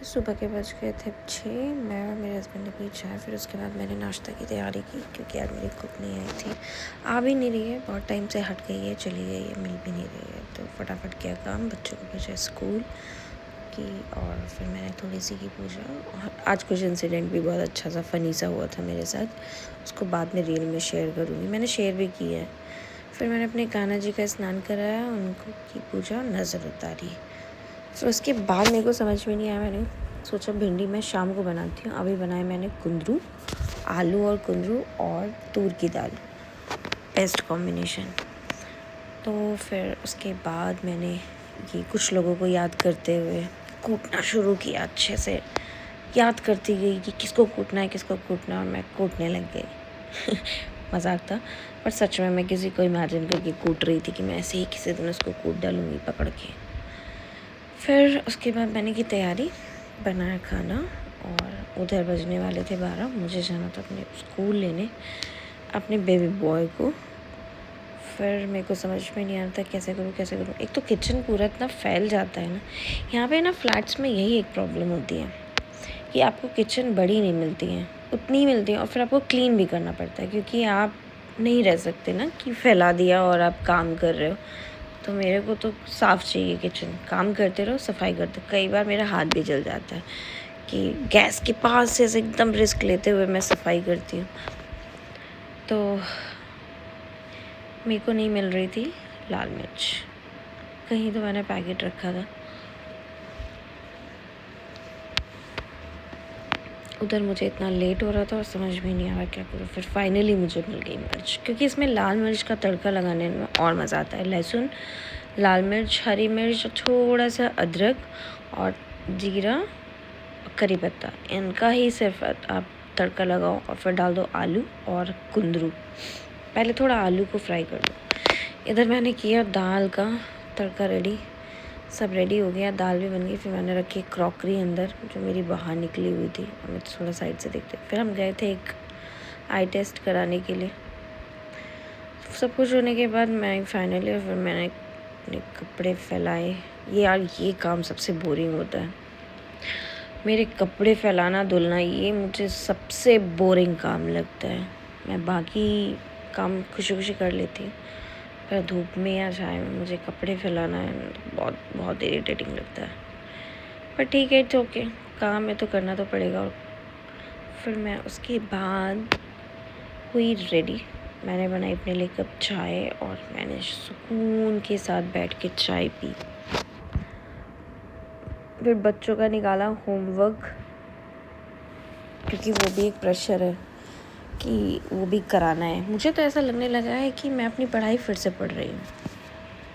सुबह के बज गए थे 6। मैं और मेरे हस्बैंड ने पी चाय, फिर उसके बाद मैंने नाश्ता की तैयारी की क्योंकि आज मेरी कुक नहीं आई थी। आ भी नहीं रही है, बहुत टाइम से हट गई है, चली गई है, मिल भी नहीं रही है। तो फटाफट किया काम, बच्चों को भेजा स्कूल की और फिर मैंने थोड़ी सी की पूजा। आज कुछ इंसिडेंट भी बहुत अच्छा सा फ़नी सा हुआ था मेरे साथ, उसको बाद में रील में शेयर करूँगी। मैंने शेयर भी की है। फिर मैंने अपने कान्हा जी का स्नान कराया, उनको की पूजा, नज़र उतारी। फिर उसके बाद मेरे को समझ में नहीं आया, मैंने सोचा भिंडी मैं शाम को बनाती हूँ। अभी बनाए मैंने कुंदरू, आलू और कुंदरू और तूर की दाल, बेस्ट कॉम्बिनेशन। तो फिर उसके बाद मैंने ये कुछ लोगों को याद करते हुए कूटना शुरू किया, अच्छे से याद करती गई कि किसको कूटना है, किसको कूटना है, और मैं कूटने लग गई। मजाक था, पर सच में मैं किसी को इमेजिन करके कूट रही थी कि मैं ऐसे ही किसी दिन उसको कूट डालूँगी पकड़ के। फिर उसके बाद मैंने की तैयारी, बनाया खाना और उधर बजने वाले थे 12। मुझे जाना था अपने स्कूल लेने अपने बेबी बॉय को। फिर मेरे को समझ में नहीं आता कैसे करूँ। एक तो किचन पूरा इतना फैल जाता है ना, यहाँ पे ना फ्लैट्स में यही एक प्रॉब्लम होती है कि आपको किचन बड़ी नहीं मिलती है, उतनी मिलती है, और फिर आपको क्लीन भी करना पड़ता है क्योंकि आप नहीं रह सकते ना कि फैला दिया और आप काम कर रहे हो। तो मेरे को तो साफ़ चाहिए किचन, काम करते रहो, सफाई करते। कई बार मेरा हाथ भी जल जाता है कि गैस के पास से एकदम रिस्क लेते हुए मैं सफाई करती हूँ। तो मेरे को नहीं मिल रही थी लाल मिर्च, कहीं तो मैंने पैकेट रखा था। उधर मुझे इतना लेट हो रहा था और समझ में नहीं आ रहा क्या करूँ। फिर फाइनली मुझे मिल गई मिर्च, क्योंकि इसमें लाल मिर्च का तड़का लगाने में और मज़ा आता है। लहसुन, लाल मिर्च, हरी मिर्च, थोड़ा सा अदरक और जीरा, करी पत्ता, इनका ही सिर्फ आप तड़का लगाओ और फिर डाल दो आलू और कुंदरू। पहले थोड़ा आलू को फ्राई कर दो। इधर मैंने किया दाल का तड़का रेडी, सब रेडी हो गया, दाल भी बन गई। फिर मैंने रखी क्रॉकरी अंदर जो मेरी बाहर निकली हुई थी, और मैं थोड़ा साइड से देखते। फिर हम गए थे एक आई टेस्ट कराने के लिए। सब कुछ होने के बाद मैं फाइनली फिर मैंने अपने कपड़े फैलाए। ये काम सबसे बोरिंग होता है, मेरे कपड़े फैलाना धुलना, ये मुझे सबसे बोरिंग काम लगता है। मैं बाकी काम खुशी खुशी कर लेती हूँ, पर धूप में या छाए में मुझे कपड़े फैलाना है बहुत बहुत इरिटेटिंग लगता है। पर ठीक है, इट्स ओके, काम है तो करना तो पड़ेगा। और फिर मैं उसके बाद हुई रेडी। मैंने बनाई अपने लिए कप चाय और मैंने सुकून के साथ बैठ के चाय पी। फिर बच्चों का निकाला होमवर्क, क्योंकि वो भी एक प्रेशर है कि वो भी कराना है। मुझे तो ऐसा लगने लगा है कि मैं अपनी पढ़ाई फिर से पढ़ रही हूँ।